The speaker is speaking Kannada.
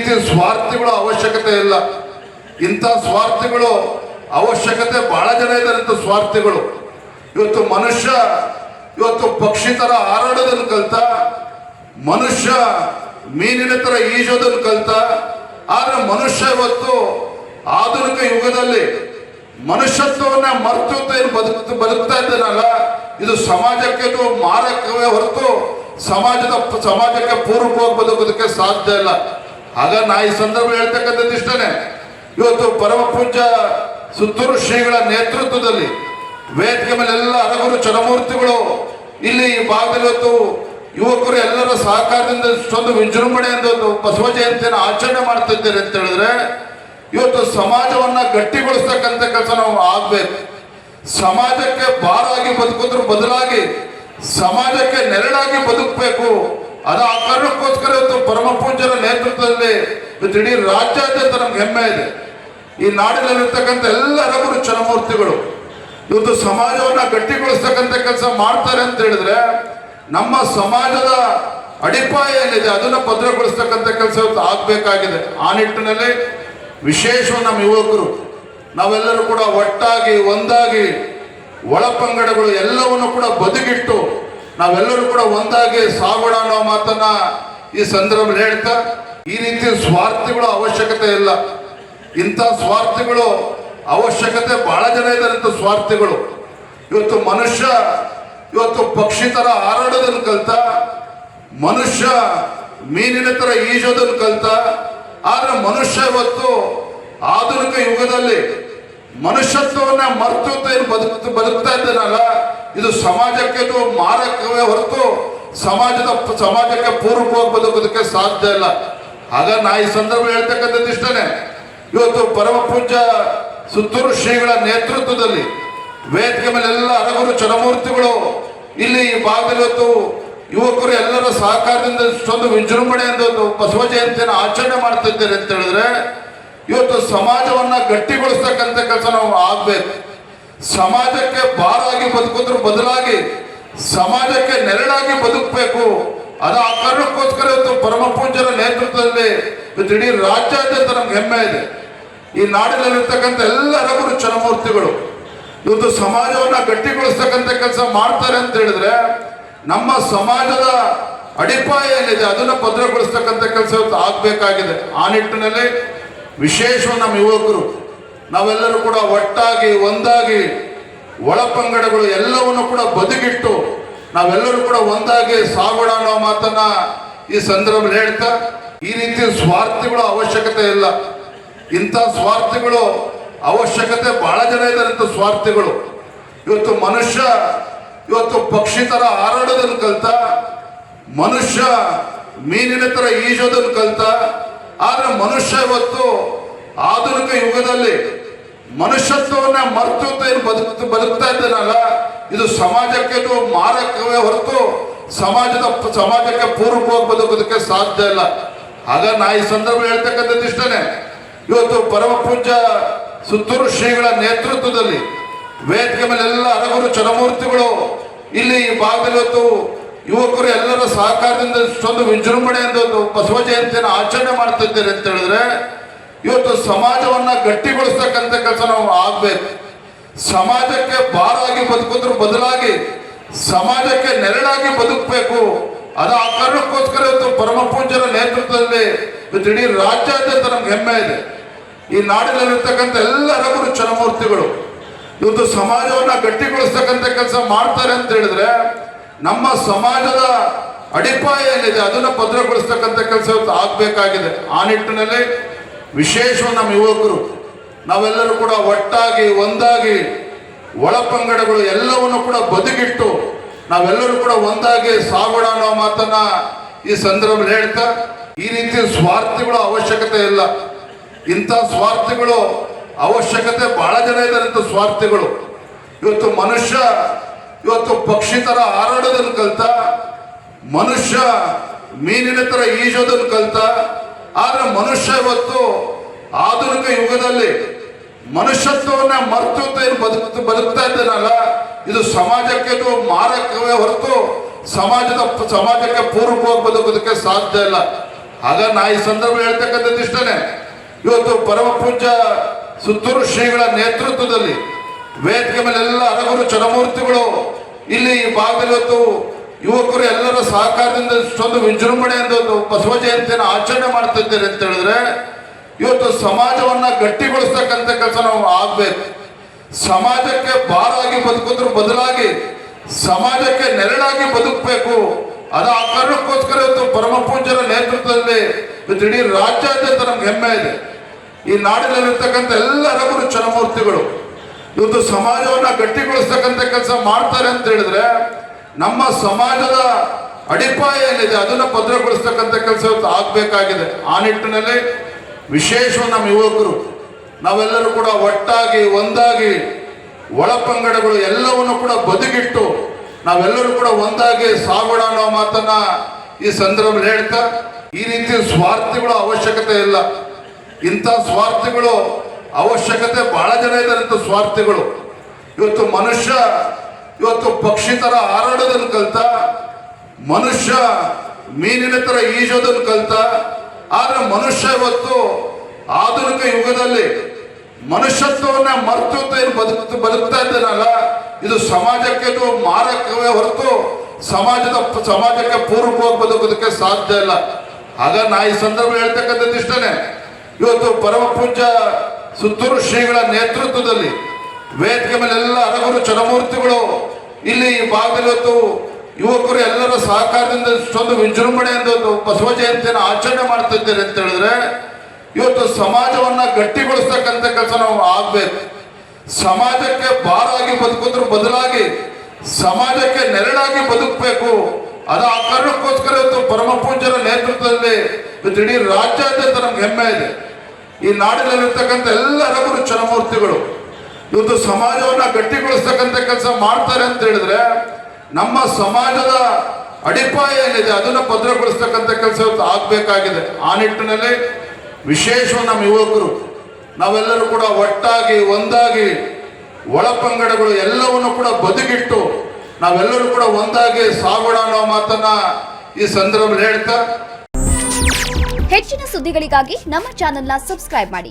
ರೀತಿ ಸ್ವಾರ್ಥಿಗಳ ಅವಶ್ಯಕತೆ ಇಲ್ಲ. ಇಂಥ ಸ್ವಾರ್ಥಿಗಳು ಅವಶ್ಯಕತೆ ಬಹಳ ಜನ ಇದ್ದಾರೆ. ಇಂಥ ಸ್ವಾರ್ಥಿಗಳು ಇವತ್ತು ಮನುಷ್ಯ ಪಕ್ಷಿ ತರ ಹಾರಾಡೋದನ್ನು ಕಲ್ತ, ಮನುಷ್ಯ ಮೀನಿನ ತರ ಈಜೋದನ್ನು ಕಲ್ತ. ಆದ್ರೆ ಮನುಷ್ಯ ಇವತ್ತು ಆಧುನಿಕ ಯುಗದಲ್ಲಿ ಮನುಷ್ಯತ್ವವನ್ನ ಮರೆತು ಏನು ಬದುಕ್ತಾ ಇದ್ದಾನಲ್ಲ, ಇದು ಸಮಾಜಕ್ಕೆ ಮಾರಕವೇ ಹೊರತು ಸಮಾಜಕ್ಕೆ ಪೂರಕವಾಗಿ ಬದುಕೋದಕ್ಕೆ ಸಾಧ್ಯ ಇಲ್ಲ. ಆಗ ನಾ ಈ ಸಂದರ್ಭ ಹೇಳ್ತಕ್ಕಂಥದ್ದು ಇಷ್ಟನೇ. ಇವತ್ತು ಪರಮ ಪೂಜ್ಯ ಸುತ್ತೂರು ಶ್ರೀಗಳ ನೇತೃತ್ವದಲ್ಲಿ ವೇದಿಕೆ ಮೇಲೆ ಎಲ್ಲ ಅರಗುರು ಚರಮೂರ್ತಿಗಳು ಇಲ್ಲಿ ಈ ಭಾಗದಲ್ಲಿ ಇವತ್ತು ಯುವಕರು ಎಲ್ಲರ ಸಹಕಾರದಿಂದ ಇಷ್ಟೊಂದು ವಿಜೃಂಭಣೆಯಿಂದ ಬಸವ ಜಯಂತಿಯನ್ನು ಆಚರಣೆ ಮಾಡ್ತಿದ್ದೇವೆ ಅಂತ ಹೇಳಿದ್ರೆ, ಇವತ್ತು ಸಮಾಜವನ್ನ ಗಟ್ಟಿಗೊಳಿಸ್ತಕ್ಕಂಥ ಕೆಲಸ ನಾವು ಆಗ್ಬೇಕು. ಸಮಾಜಕ್ಕೆ ಭಾರಾಗಿ ಬದುಕೋದ್ರ ಬದಲಾಗಿ ಸಮಾಜಕ್ಕೆ ನೆರಳಾಗಿ ಬದುಕಬೇಕು. ಅದು ಆ ಕಾರಣಕ್ಕೋಸ್ಕರ ಇವತ್ತು ಪರಮ ಪೂಜ್ಯರ ನೇತೃತ್ವದಲ್ಲಿ ಇವತ್ತು ಇಡೀ ರಾಜ್ಯಾದ್ಯಂತ ನಮ್ಗೆ ಹೆಮ್ಮೆ ಇದೆ. ಈ ನಾಡಿನಲ್ಲಿರ್ತಕ್ಕಂಥ ಎಲ್ಲ ಅರಗುರು ಚರಮೂರ್ತಿಗಳು ಇವತ್ತು ಸಮಾಜವನ್ನ ಗಟ್ಟಿಗೊಳಿಸ್ತಕ್ಕಂಥ ಕೆಲಸ ಮಾಡ್ತಾರೆ ಅಂತ ಹೇಳಿದ್ರೆ, ನಮ್ಮ ಸಮಾಜದ ಅಡಿಪಾಯ ಏನಿದೆ ಅದನ್ನ ಭದ್ರಗೊಳಿಸ್ತಕ್ಕಂಥ ಕೆಲಸ ಇವತ್ತು ಆಗ್ಬೇಕಾಗಿದೆ. ಆ ನಿಟ್ಟಿನಲ್ಲಿ ವಿಶೇಷವಾಗಿ ನಮ್ಮ ಯುವಕರು ನಾವೆಲ್ಲರೂ ಕೂಡ ಒಟ್ಟಾಗಿ ಒಂದಾಗಿ ಒಳಪಂಗಡಗಳು ಎಲ್ಲವನ್ನು ಕೂಡ ಬದಿಗಿಟ್ಟು ನಾವೆಲ್ಲರೂ ಕೂಡ ಒಂದಾಗಿ ಸಾಗೋಣ ಅನ್ನೋ ಮಾತನ್ನ ಈ ಸಂದರ್ಭದಲ್ಲಿ ಹೇಳ್ತಾ, ಈ ರೀತಿ ಸ್ವಾರ್ಥಿಗಳ ಅವಶ್ಯಕತೆ ಇಲ್ಲ. ಇಂಥ ಸ್ವಾರ್ಥಿಗಳು ಅವಶ್ಯಕತೆ ಬಹಳ ಜನ ಇದ್ದಾರೆ. ಇಂಥ ಸ್ವಾರ್ಥಿಗಳು ಇವತ್ತು ಮನುಷ್ಯ ಪಕ್ಷಿ ತರ ಹಾರಾಡೋದನ್ನು ಕಲ್ತ, ಮನುಷ್ಯ ಮೀನಿನ ತರ ಈಜೋದನ್ನು ಕಲ್ತ. ಆದ್ರೆ ಮನುಷ್ಯ ಇವತ್ತು ಆಧುನಿಕ ಯುಗದಲ್ಲಿ ಮನುಷ್ಯತ್ವವನ್ನ ಮರೆತು ಏನು ಬದುಕ್ತಾ ಇದ್ದಾನಲ್ಲ, ಇದು ಸಮಾಜಕ್ಕೆ ಮಾರಕವೇ ಹೊರತು ಸಮಾಜಕ್ಕೆ ಪೂರಕವಾಗಿ ಬದುಕೋದಕ್ಕೆ ಸಾಧ್ಯ ಇಲ್ಲ. ಆಗ ನಾ ಈ ಸಂದರ್ಭ ಹೇಳ್ತಕ್ಕಂಥದ್ದು ಇಷ್ಟನೇ. ಇವತ್ತು ಪರಮ ಪೂಜ್ಯ ಸುತ್ತೂರು ಶ್ರೀಗಳ ನೇತೃತ್ವದಲ್ಲಿ ವೇದಿಕೆ ಮೇಲೆ ಎಲ್ಲ ಅರಗುರು ಚರಮೂರ್ತಿಗಳು ಇಲ್ಲಿ ಈ ಭಾಗದಲ್ಲಿ ಇವತ್ತು ಯುವಕರು ಎಲ್ಲರ ಸಹಕಾರದಿಂದ ಇಷ್ಟೊಂದು ವಿಜೃಂಭಣೆಯಿಂದ ಬಸವ ಜಯಂತಿಯನ್ನು ಆಚರಣೆ ಮಾಡ್ತಿದ್ದೇವೆ ಅಂತ ಹೇಳಿದ್ರೆ, ಇವತ್ತು ಸಮಾಜವನ್ನ ಗಟ್ಟಿಗೊಳಿಸ್ತಕ್ಕಂಥ ಕೆಲಸ ನಾವು ಆಗ್ಬೇಕು. ಸಮಾಜಕ್ಕೆ ಭಾರಾಗಿ ಬದುಕೋದ್ರ ಬದಲಾಗಿ ಸಮಾಜಕ್ಕೆ ನೆರಳಾಗಿ ಬದುಕಬೇಕು. ಅದು ಆ ಕಾರಣಕ್ಕೋಸ್ಕರ ಇವತ್ತು ಪರಮ ಪೂಜ್ಯರ ನೇತೃತ್ವದಲ್ಲಿ ಇವತ್ತು ಇಡೀ ರಾಜ್ಯಾದ್ಯಂತ ನಮ್ಗೆ ಹೆಮ್ಮೆ ಇದೆ. ಈ ನಾಡಿನಲ್ಲಿರ್ತಕ್ಕಂಥ ಎಲ್ಲ ಅರಗುರು ಚರಮೂರ್ತಿಗಳು ಇವತ್ತು ಸಮಾಜವನ್ನ ಗಟ್ಟಿಗೊಳಿಸ್ತಕ್ಕಂಥ ಕೆಲಸ ಮಾಡ್ತಾರೆ ಅಂತ ಹೇಳಿದ್ರೆ, ನಮ್ಮ ಸಮಾಜದ ಅಡಿಪಾಯ ಏನಿದೆ ಅದನ್ನ ಭದ್ರಗೊಳಿಸ್ತಕ್ಕಂಥ ಕೆಲಸ ಇವತ್ತು ಆಗ್ಬೇಕಾಗಿದೆ. ಆ ನಿಟ್ಟಿನಲ್ಲಿ ವಿಶೇಷವಾಗಿ ನಮ್ಮ ಯುವಕರು ನಾವೆಲ್ಲರೂ ಕೂಡ ಒಟ್ಟಾಗಿ ಒಂದಾಗಿ ಒಳಪಂಗಡಗಳು ಎಲ್ಲವನ್ನು ಕೂಡ ಬದಿಗಿಟ್ಟು ನಾವೆಲ್ಲರೂ ಕೂಡ ಒಂದಾಗಿ ಸಾಗೋಣ ಅನ್ನೋ ಮಾತನ್ನ ಈ ಸಂದರ್ಭದಲ್ಲಿ ಹೇಳ್ತಾ, ಈ ರೀತಿ ಸ್ವಾರ್ಥಿಗಳ ಅವಶ್ಯಕತೆ ಇಲ್ಲ. ಇಂಥ ಸ್ವಾರ್ಥಿಗಳು ಅವಶ್ಯಕತೆ ಬಹಳ ಜನ ಇದ್ದಾರೆ. ಇಂಥ ಸ್ವಾರ್ಥಿಗಳು ಇವತ್ತು ಮನುಷ್ಯ ಪಕ್ಷಿ ತರ ಹಾರಾಡೋದನ್ನು ಕಲ್ತ, ಮನುಷ್ಯ ಮೀನಿನ ತರ ಈಜೋದನ್ನು ಕಲ್ತ. ಆದ್ರೆ ಮನುಷ್ಯ ಇವತ್ತು ಆಧುನಿಕ ಯುಗದಲ್ಲಿ ಮನುಷ್ಯತ್ವವನ್ನ ಮರೆತು ಏನು ಬದುಕ್ತಾ ಇದ್ದಾನಲ್ಲ, ಇದು ಸಮಾಜಕ್ಕೆ ಮಾರಕವೇ ಹೊರತು ಸಮಾಜಕ್ಕೆ ಪೂರಕವಾಗಿ ಬದುಕೋದಕ್ಕೆ ಸಾಧ್ಯ ಇಲ್ಲ. ಆಗ ನಾ ಈ ಸಂದರ್ಭ ಹೇಳ್ತಕ್ಕಂಥದ್ದು ಇಷ್ಟನೇ. ಇವತ್ತು ಪರಮ ಪೂಜ್ಯ ಸುತ್ತೂರು ಶ್ರೀಗಳ ನೇತೃತ್ವದಲ್ಲಿ ವೇದಿಕೆ ಮೇಲೆ ಎಲ್ಲ ಅರಗುರು ಚರಮೂರ್ತಿಗಳು ಇಲ್ಲಿ ಈ ಭಾಗದಲ್ಲಿ ಇವತ್ತು ಯುವಕರು ಎಲ್ಲರ ಸಹಕಾರದಿಂದ ಇಷ್ಟೊಂದು ವಿಜೃಂಭಣೆಯಿಂದ ಬಸವ ಜಯಂತಿಯನ್ನು ಆಚರಣೆ ಮಾಡ್ತಿದ್ದೇವೆ ಅಂತ ಹೇಳಿದ್ರೆ, ಇವತ್ತು ಸಮಾಜವನ್ನ ಗಟ್ಟಿಗೊಳಿಸ್ತಕ್ಕಂಥ ಕೆಲಸ ನಾವು ಆಗ್ಬೇಕು. ಸಮಾಜಕ್ಕೆ ಭಾರಾಗಿ ಬದುಕೋದ್ರ ಬದಲಾಗಿ ಸಮಾಜಕ್ಕೆ ನೆರಳಾಗಿ ಬದುಕಬೇಕು. ಅದು ಆ ಕಾರಣಕ್ಕೋಸ್ಕರ ಇವತ್ತು ಪರಮ ಪೂಜ್ಯರ ನೇತೃತ್ವದಲ್ಲಿ ಇವತ್ತು ಇಡೀ ರಾಜ್ಯಾದ್ಯಂತ ನಮ್ಗೆ ಹೆಮ್ಮೆ ಇದೆ. ಈ ನಾಡಿನಲ್ಲಿರ್ತಕ್ಕಂಥ ಎಲ್ಲ ಅರಗುರು ಚರಮೂರ್ತಿಗಳು ಇವತ್ತು ಸಮಾಜವನ್ನ ಗಟ್ಟಿಗೊಳಿಸ್ತಕ್ಕಂಥ ಕೆಲಸ ಮಾಡ್ತಾರೆ ಅಂತ ಹೇಳಿದ್ರೆ, ನಮ್ಮ ಸಮಾಜದ ಅಡಿಪಾಯ ಏನಿದೆ ಅದನ್ನ ಭದ್ರಗೊಳಿಸ್ತಕ್ಕಂಥ ಕೆಲಸ ಇವತ್ತು ಆಗ್ಬೇಕಾಗಿದೆ. ಆ ನಿಟ್ಟಿನಲ್ಲಿ ವಿಶೇಷವಾಗಿ ನಮ್ಮ ಯುವಕರು ನಾವೆಲ್ಲರೂ ಕೂಡ ಒಟ್ಟಾಗಿ ಒಂದಾಗಿ ಒಳಪಂಗಡಗಳು ಎಲ್ಲವನ್ನು ಕೂಡ ಬದಿಗಿಟ್ಟು ನಾವೆಲ್ಲರೂ ಕೂಡ ಒಂದಾಗಿ ಸಾಗೋಣ ಅನ್ನೋ ಮಾತನ್ನ ಈ ಸಂದರ್ಭದಲ್ಲಿ ಹೇಳ್ತಾ, ಈ ರೀತಿ ಸ್ವಾರ್ಥಿಗಳ ಅವಶ್ಯಕತೆ ಇಲ್ಲ. ಇಂಥ ಸ್ವಾರ್ಥಿಗಳು ಅವಶ್ಯಕತೆ ಬಹಳ ಜನ ಇದ್ದಾರೆ. ಇಂಥ ಸ್ವಾರ್ಥಿಗಳು ಇವತ್ತು ಮನುಷ್ಯ ಪಕ್ಷಿ ತರ ಹಾರಾಡೋದನ್ನು ಕಲ್ತ, ಮನುಷ್ಯ ಮೀನಿನ ತರ ಈಜೋದನ್ನು ಕಲ್ತ. ಆದ್ರೆ ಮನುಷ್ಯ ಇವತ್ತು ಆಧುನಿಕ ಯುಗದಲ್ಲಿ ಮನುಷ್ಯತ್ವವನ್ನ ಮರೆತು ಏನು ಬದುಕ್ತಾ ಇದ್ದಾನಲ್ಲ, ಇದು ಸಮಾಜಕ್ಕೆ ಮಾರಕವೇ ಹೊರತು ಸಮಾಜಕ್ಕೆ ಪೂರಕವಾಗಿ ಬದುಕೋದಕ್ಕೆ ಸಾಧ್ಯ ಇಲ್ಲ. ಆಗ ನಾ ಈ ಸಂದರ್ಭ ಹೇಳ್ತಕ್ಕಂಥದ್ದು ಇಷ್ಟನೇ. ಇವತ್ತು ಪರಮ ಪೂಜ್ಯ ಸುತ್ತೂರು ಶ್ರೀಗಳ ನೇತೃತ್ವದಲ್ಲಿ ವೇದಿಕೆ ಮೇಲೆ ಎಲ್ಲ ಅರಗುರು ಚರಮೂರ್ತಿಗಳು ಇಲ್ಲಿ ಈ ಭಾಗದಲ್ಲಿ ಇವತ್ತು ಯುವಕರು ಎಲ್ಲರ ಸಹಕಾರದಿಂದ ಇಷ್ಟೊಂದು ವಿಜೃಂಭಣೆಯಿಂದ ಒಂದು ಬಸವ ಜಯಂತಿಯನ್ನು ಆಚರಣೆ ಮಾಡ್ತಿದ್ದೇವೆ ಅಂತ ಹೇಳಿದ್ರೆ, ಇವತ್ತು ಸಮಾಜವನ್ನ ಗಟ್ಟಿಗೊಳಿಸ್ತಕ್ಕಂಥ ಕೆಲಸ ನಾವು ಆಗ್ಬೇಕು. ಸಮಾಜಕ್ಕೆ ಭಾರಾಗಿ ಬದುಕೋದ್ರ ಬದಲಾಗಿ ಸಮಾಜಕ್ಕೆ ನೆರಳಾಗಿ ಬದುಕಬೇಕು. ಅದು ಆ ಕಾರಣಕ್ಕೋಸ್ಕರ ಇವತ್ತು ಪರಮ ಪೂಜ್ಯರ ನೇತೃತ್ವದಲ್ಲಿ ಇವತ್ತು ಇಡೀ ರಾಜ್ಯಾದ್ಯಂತ ನಮ್ಗೆ ಹೆಮ್ಮೆ ಇದೆ. ಈ ನಾಡಿನಲ್ಲಿರ್ತಕ್ಕಂಥ ಎಲ್ಲ ಅರಗುರು ಚರಮೂರ್ತಿಗಳು ಇವತ್ತು ಸಮಾಜವನ್ನ ಗಟ್ಟಿಗೊಳಿಸ್ತಕ್ಕಂಥ ಕೆಲಸ ಮಾಡ್ತಾರೆ ಅಂತ ಹೇಳಿದ್ರೆ, ನಮ್ಮ ಸಮಾಜದ ಅಡಿಪಾಯ ಏನಿದೆ ಅದನ್ನ ಭದ್ರಗೊಳಿಸ್ತಕ್ಕಂಥ ಕೆಲಸ ಇವತ್ತು ಆಗ್ಬೇಕಾಗಿದೆ. ಆ ನಿಟ್ಟಿನಲ್ಲಿ ವಿಶೇಷವಾಗಿ ನಮ್ಮ ಯುವಕರು ನಾವೆಲ್ಲರೂ ಕೂಡ ಒಟ್ಟಾಗಿ ಒಂದಾಗಿ ಒಳಪಂಗಡಗಳು ಎಲ್ಲವನ್ನು ಕೂಡ ಬದಿಗಿಟ್ಟು ನಾವೆಲ್ಲರೂ ಕೂಡ ಒಂದಾಗಿ ಸಾಗೋಣ ಅನ್ನೋ ಮಾತನ್ನ ಈ ಸಂದರ್ಭದಲ್ಲಿ ಹೇಳ್ತಾ, ಈ ರೀತಿ ಸ್ವಾರ್ಥಿಗಳ ಅವಶ್ಯಕತೆ ಇಲ್ಲ. ಇಂಥ ಸ್ವಾರ್ಥಿಗಳು ಅವಶ್ಯಕತೆ ಬಹಳ ಜನ ಇದ್ದಾರೆ. ಇಂಥ ಸ್ವಾರ್ಥಿಗಳು ಇವತ್ತು ಮನುಷ್ಯ ಇವತ್ತು ಪಕ್ಷಿ ತರ ಹಾರಾಡೋದನ್ನು ಕಲ್ತ, ಮನುಷ್ಯ ಮೀನಿನ ತರ ಈಜೋದನ್ನು ಕಲ್ತ. ಆದ್ರೆ ಮನುಷ್ಯ ಇವತ್ತು ಆಧುನಿಕ ಯುಗದಲ್ಲಿ ಮನುಷ್ಯತ್ವವನ್ನ ಮರೆತು ಏನು ಬದುಕ್ತಾ ಇದ್ದೇನಲ್ಲ, ಇದು ಸಮಾಜಕ್ಕೆ ಇದು ಮಾರಕವೇ ಹೊರತು ಸಮಾಜಕ್ಕೆ ಪೂರ್ವಕವಾಗಿ ಬದುಕೋದಕ್ಕೆ ಸಾಧ್ಯ ಇಲ್ಲ. ಆಗ ನಾ ಈ ಸಂದರ್ಭ ಹೇಳ್ತಕ್ಕಂಥದ್ದು ಇಷ್ಟನೇ. ಇವತ್ತು ಪರಮ ಪೂಜ್ಯ ಸುತ್ತೂರು ಶ್ರೀಗಳ ನೇತೃತ್ವದಲ್ಲಿ ವೇದಿಕೆ ಮೇಲೆ ಎಲ್ಲ ಅರಗುರು ಚರಮೂರ್ತಿಗಳು ಇಲ್ಲಿ ಈ ಭಾಗದಲ್ಲಿ ಇವತ್ತು ಯುವಕರು ಎಲ್ಲರ ಸಹಕಾರದಿಂದ ಇಷ್ಟೊಂದು ವಿಜೃಂಭಣೆಯಿಂದ ಒಂದು ಬಸವ ಜಯಂತಿಯನ್ನು ಆಚರಣೆ ಮಾಡ್ತಿದ್ದೇವೆ ಅಂತ ಹೇಳಿದ್ರೆ, ಇವತ್ತು ಸಮಾಜವನ್ನ ಗಟ್ಟಿಗೊಳಿಸ್ತಕ್ಕಂಥ ಕೆಲಸ ನಾವು ಆಗ್ಬೇಕು. ಸಮಾಜಕ್ಕೆ ಭಾರಾಗಿ ಬದುಕೋದ್ರ ಬದಲಾಗಿ ಸಮಾಜಕ್ಕೆ ನೆರಳಾಗಿ ಬದುಕಬೇಕು. ಅದು ಆ ಕಾರಣಕ್ಕೋಸ್ಕರ ಇವತ್ತು ಪರಮ ಪೂಜ್ಯರ ನೇತೃತ್ವದಲ್ಲಿ ಇವತ್ತು ಇಡೀ ರಾಜ್ಯಾದ್ಯಂತ ನಮ್ಗೆ ಹೆಮ್ಮೆ ಇದೆ. ಈ ನಾಡಿನಲ್ಲಿರ್ತಕ್ಕಂಥ ಎಲ್ಲ ಅರಗುರು ಚರಮೂರ್ತಿಗಳು ಇವತ್ತು ಸಮಾಜವನ್ನ ಗಟ್ಟಿಗೊಳಿಸ್ತಕ್ಕಂಥ ಕೆಲಸ ಮಾಡ್ತಾರೆ ಅಂತ ಹೇಳಿದ್ರೆ, ನಮ್ಮ ಸಮಾಜದ ಅಡಿಪಾಯ ಏನಿದೆ ಅದನ್ನ ಭದ್ರಗೊಳಿಸ್ತಕ್ಕಂಥ ಕೆಲಸ ಇವತ್ತು ಆಗ್ಬೇಕಾಗಿದೆ. ಆ ನಿಟ್ಟಿನಲ್ಲಿ ವಿಶೇಷವಾಗಿ ನಮ್ಮ ಯುವಕರು ನಾವೆಲ್ಲರೂ ಕೂಡ ಒಟ್ಟಾಗಿ ಒಂದಾಗಿ ಒಳಪಂಗಡಗಳು ಎಲ್ಲವನ್ನು ಕೂಡ ಬದಿಗಿಟ್ಟು ನಾವೆಲ್ಲರೂ ಕೂಡ ಒಂದಾಗಿ ಸಾಗೋಣ ಅನ್ನೋ ಮಾತನ್ನ ಈ ಸಂದರ್ಭದಲ್ಲಿ ಹೇಳ್ತಾ, ಹೆಚ್ಚಿನ ಸುದ್ದಿಗಳಿಗಾಗಿ ನಮ್ಮ ಚಾನೆಲ್ನ ಸಬ್ಸ್ಕ್ರೈಬ್ ಮಾಡಿ.